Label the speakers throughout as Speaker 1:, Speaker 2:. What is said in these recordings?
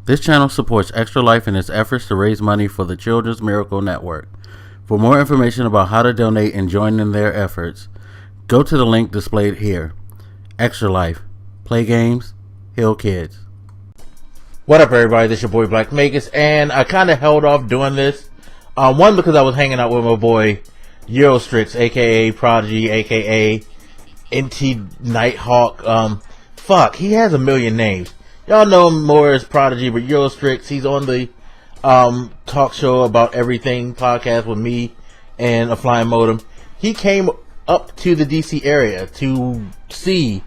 Speaker 1: This channel supports Extra Life in its efforts to raise money for the Children's Miracle Network. For more information about how to donate and join in their efforts, go to the link displayed here. Extra Life. Play games, heal kids.
Speaker 2: What up, everybody? This is your boy Black Magus, and I kind of held off doing this. One, because I was hanging out with my boy Eurostrix, aka Prodigy, aka NT Nighthawk. He has a million names. Y'all know him more as Prodigy, but Eurostrix, he's on the talk show about everything podcast with me and a flying modem. He came up to the DC area to see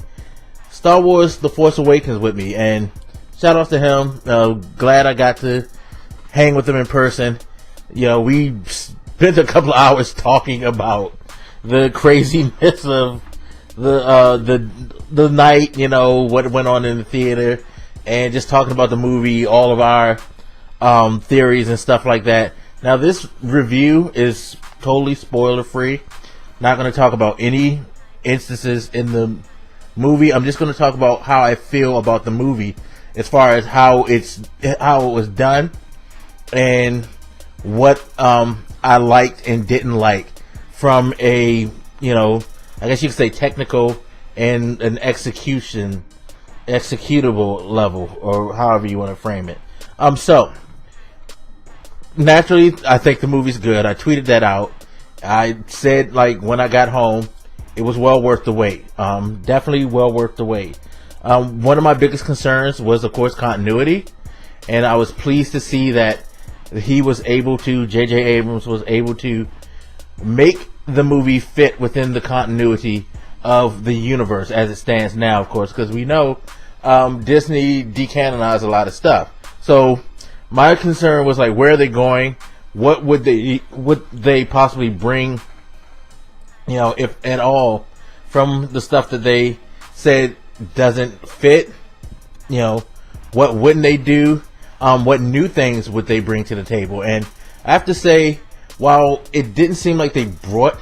Speaker 2: Star Wars The Force Awakens with me, and shout out to him. Glad I got to hang with him in person. You know, we spent a couple of hours talking about the craziness of the night, you know, what went on in the theater, and just talking about the movie, all of our theories and stuff like that. Now, this review is totally spoiler free. Not going to talk about any instances in the movie. I'm just going to talk about how I feel about the movie as far as how it was done and what I liked and didn't like from a, you know, I guess you could say technical and an executable level, or however you want to frame it. So naturally, I think the movie's good. I tweeted that out. I said, like, when I got home, it was well worth the wait. Definitely well worth the wait. One of my biggest concerns was, of course, continuity, and I was pleased to see that J.J. Abrams was able to make the movie fit within the continuity of the universe as it stands now, of course, because we know Disney decanonized a lot of stuff. So my concern was, like, where are they going? What would they possibly bring, you know, if at all, from the stuff that they said doesn't fit? You know, what wouldn't they do? What new things would they bring to the table? And I have to say, while it didn't seem like they brought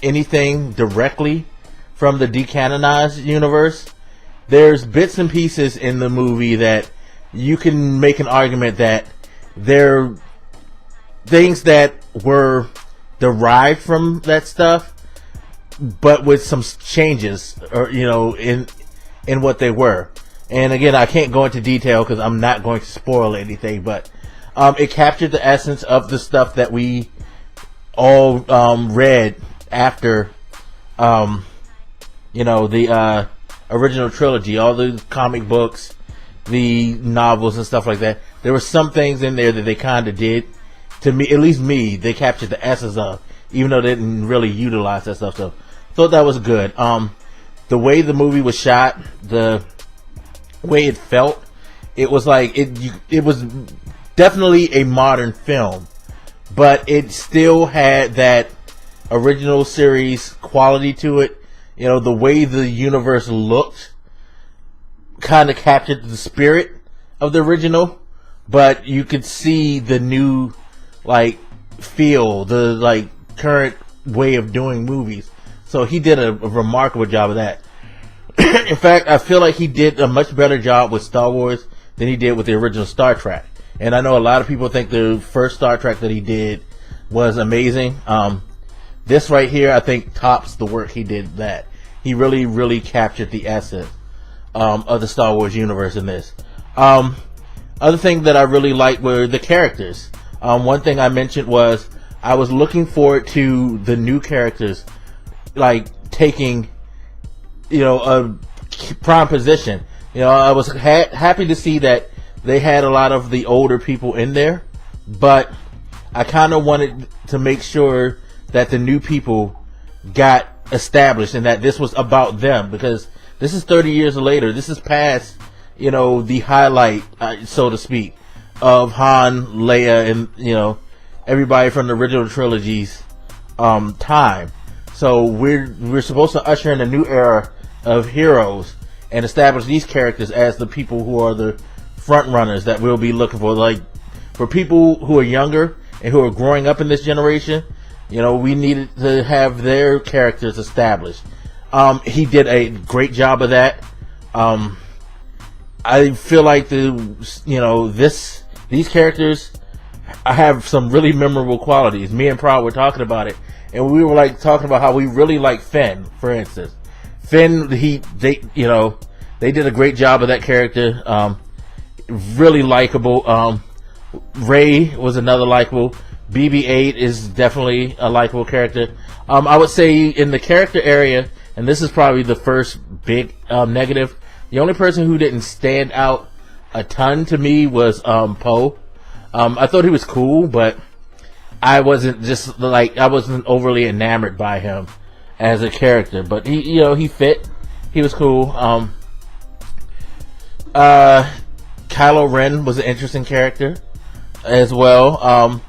Speaker 2: anything directly from the decanonized universe, there's bits and pieces in the movie that you can make an argument that they're things that were derived from that stuff, but with some changes, or, you know, in what they were. And again, I can't go into detail because I'm not going to spoil anything, but it captured the essence of the stuff that we all read after, you know, the original trilogy, all the comic books, the novels and stuff like that. There were some things in there that they kind of did, to me, at least me, they captured the essence of, even though they didn't really utilize that stuff. So thought that was good. The way the movie was shot, the way it felt, it was like it was definitely a modern film, but it still had that original series quality to it. You know, the way the universe looked kind of captured the spirit of the original, but you could see the new, like, feel, the, like, current way of doing movies. So he did a remarkable job of that. In fact, I feel like he did a much better job with Star Wars than he did with the original Star Trek. And I know a lot of people think the first Star Trek that he did was amazing. This right here, I think, tops the work he did. That he really, really captured the essence of the Star Wars universe in this. Other thing that I really liked were the characters. One thing I mentioned was I was looking forward to the new characters, like, taking, you know, a prime position. You know, I was happy to see that they had a lot of the older people in there, but I kind of wanted to make sure that the new people got established and that this was about them, because this is 30 years later. This is past, you know, the highlight, so to speak, of Han, Leia, and, you know, everybody from the original trilogy's time. So we're supposed to usher in a new era of heroes and establish these characters as the people who are the front runners that we'll be looking for. Like, for people who are younger and who are growing up in this generation, you know, we needed to have their characters established. He did a great job of that. I feel like these characters, I have some really memorable qualities. Me and Prod were talking about it, and we were like talking about how we really like Finn, for instance. Finn, they did a great job of that character. Really likable. Ray was another likable. BB-8 is definitely a likable character. I would say in the character area, and this is probably the first big negative, the only person who didn't stand out a ton to me was Poe. I thought he was cool, but I wasn't overly enamored by him as a character. But he fit. He was cool. Kylo Ren was an interesting character as well.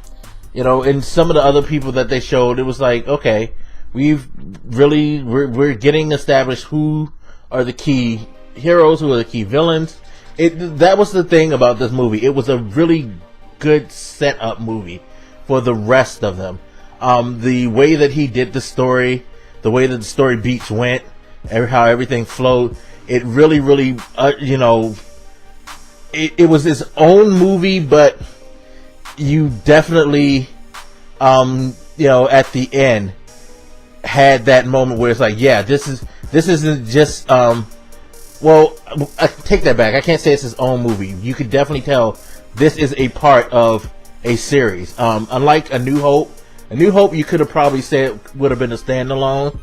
Speaker 2: And some of the other people that they showed, it was like, okay, we're getting established who are the key heroes, who are the key villains. That was the thing about this movie. It was a really good setup movie for the rest of them. The way that he did the story, the way that the story beats went, how everything flowed, it really, really, it was its own movie, but you definitely, at the end, had that moment where it's like, yeah, this isn't just, well, I take that back. I can't say it's his own movie. You could definitely tell this is a part of a series. Unlike A New Hope, you could have probably said would have been a standalone.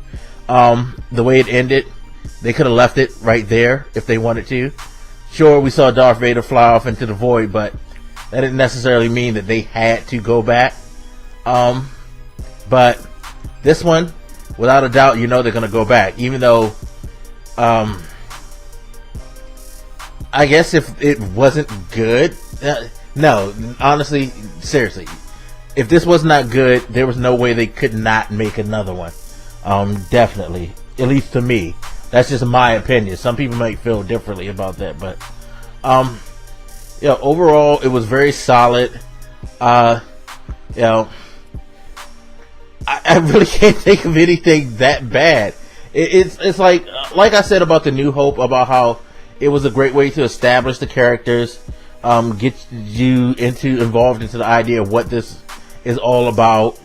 Speaker 2: The way it ended, they could have left it right there if they wanted to. Sure, we saw Darth Vader fly off into the void, but that didn't necessarily mean that they had to go back. But this one, without a doubt, they're going to go back. Even though, I guess if it wasn't good, no, honestly, seriously, if this was not good, there was no way they could not make another one. Definitely, at least to me. That's just my opinion. Some people might feel differently about that, but overall, it was very solid. I really can't think of anything that bad. It's like I said about The New Hope, about how it was a great way to establish the characters, get you involved into the idea of what this is all about,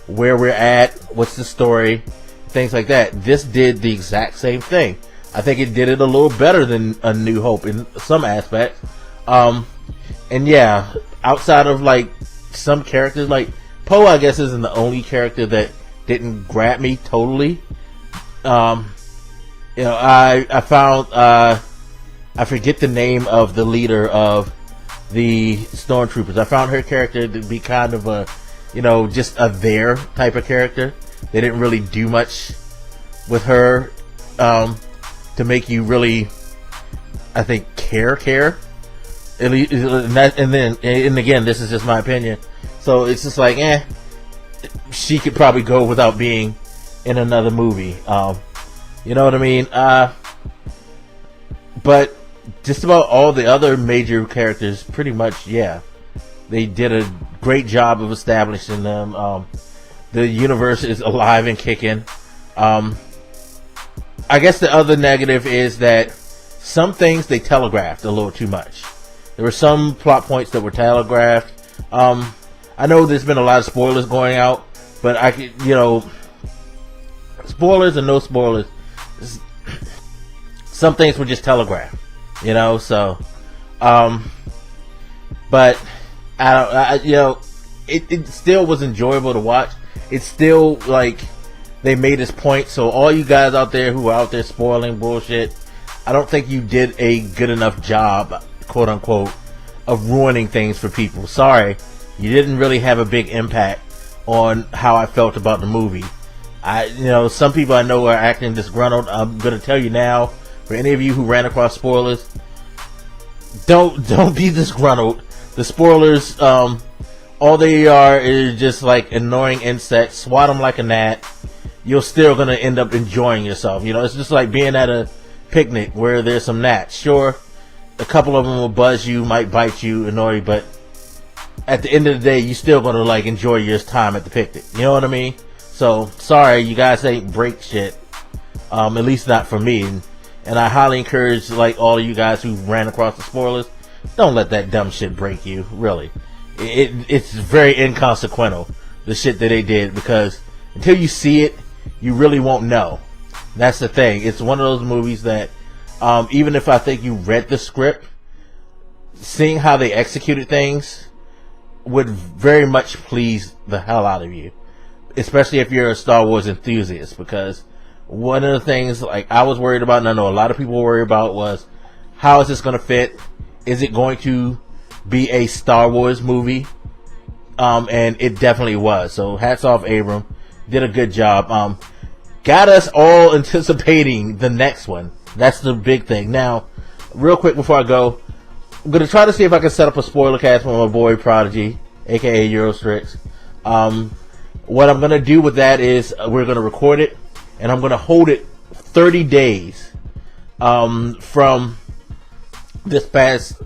Speaker 2: where we're at, what's the story, things like that. This did the exact same thing. I think it did it a little better than A New Hope in some aspects. And yeah, outside of like some characters, like Poe, I guess isn't the only character that didn't grab me totally. I found, I forget the name of the leader of the stormtroopers. I found her character to be kind of a, just a there type of character. They didn't really do much with her, to make you really, I think, care. At least, and again, this is just my opinion. So it's just like, she could probably go without being in another movie. You know what I mean? But just about all the other major characters, pretty much, yeah, they did a great job of establishing them. The universe is alive and kicking. I guess the other negative is that some things they telegraphed a little too much. There were some plot points that were telegraphed. I know there's been a lot of spoilers going out, but I could, spoilers and no spoilers, some things were just telegraphed, so, but it still was enjoyable to watch. It's still like they made this point. So all you guys out there who are out there spoiling bullshit, I don't think you did a good enough job, quote unquote, of ruining things for people. Sorry, you didn't really have a big impact on how I felt about the movie. Some people I know are acting disgruntled. I'm gonna tell you now, for any of you who ran across spoilers, don't be disgruntled. The spoilers, all they are is just like annoying insects. Swat them like a gnat. You're still gonna end up enjoying yourself. It's just like being at a picnic where there's some gnats. Sure, a couple of them will buzz you, might bite you, annoy you, but at the end of the day, you still gonna like enjoy your time at the picnic. You know what I mean? So sorry, you guys ain't break shit. At least not for me. And And I highly encourage, like, all of you guys who ran across the spoilers, don't let that dumb shit break you, really. It's very inconsequential, the shit that they did, because until you see it, you really won't know. That's the thing. It's one of those movies that, even if I think you read the script, seeing how they executed things would very much please the hell out of you. Especially if you're a Star Wars enthusiast, because one of the things, like, I was worried about, and I know a lot of people were worried about, was how is this going to fit? Is it going to be a Star Wars movie? And it definitely was. So hats off, Abram. Did a good job. Got us all anticipating the next one. That's the big thing. Now, real quick before I go, I'm going to try to see if I can set up a spoiler cast for my boy Prodigy, aka Eurostrix. What I'm going to do with that is we're going to record it, and I'm going to hold it 30 days from this past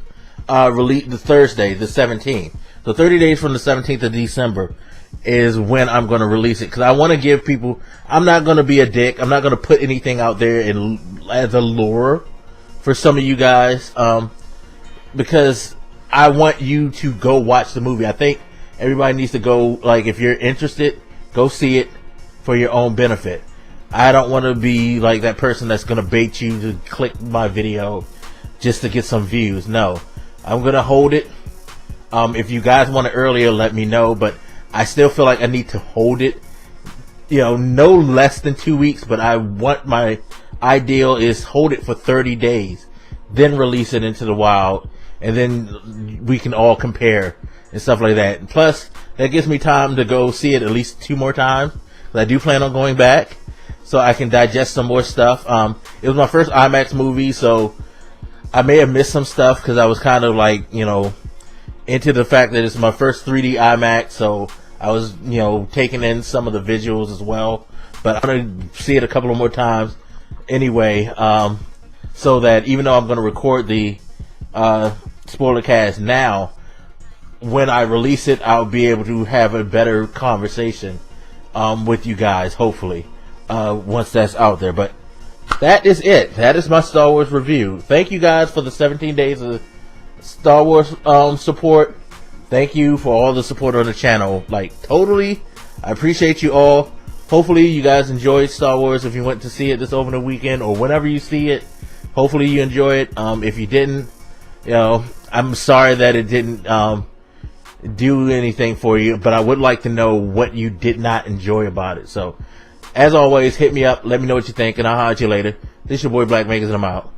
Speaker 2: release, the Thursday, the 17th. So 30 days from the 17th of December is when I'm going to release it, because I want to give people, I'm not going to be a dick, I'm not going to put anything out there as a lure for some of you guys, because I want you to go watch the movie. I think everybody needs to go, like, if you're interested, go see it for your own benefit. I don't want to be like that person that's going to bait you to click my video just to get some views. No, I'm going to hold it. If you guys want it earlier, let me know, but I still feel like I need to hold it, you know, no less than 2 weeks, but I want, my ideal is hold it for 30 days, then release it into the wild, and then we can all compare and stuff like that. And plus, that gives me time to go see it at least 2 more times, because I do plan on going back, so I can digest some more stuff. It was my first IMAX movie, so I may have missed some stuff, because I was kind of like, you know, into the fact that it's my first 3D IMAX, so I was, you know, taking in some of the visuals as well. But I'm going to see it a couple of more times anyway, so that even though I'm going to record the spoiler cast now, when I release it, I'll be able to have a better conversation with you guys, hopefully, once that's out there. But that is it. That is my Star Wars review. Thank you guys for the 17 days of Star Wars support. Thank you for all the support on the channel. Like, totally, I appreciate you all. Hopefully you guys enjoyed Star Wars if you went to see it this opening weekend, or whenever you see it. Hopefully you enjoy it. If you didn't, you know, I'm sorry that it didn't do anything for you, but I would like to know what you did not enjoy about it. So as always, hit me up, let me know what you think, and I'll holler at you later. This is your boy Black Makers, and I'm out.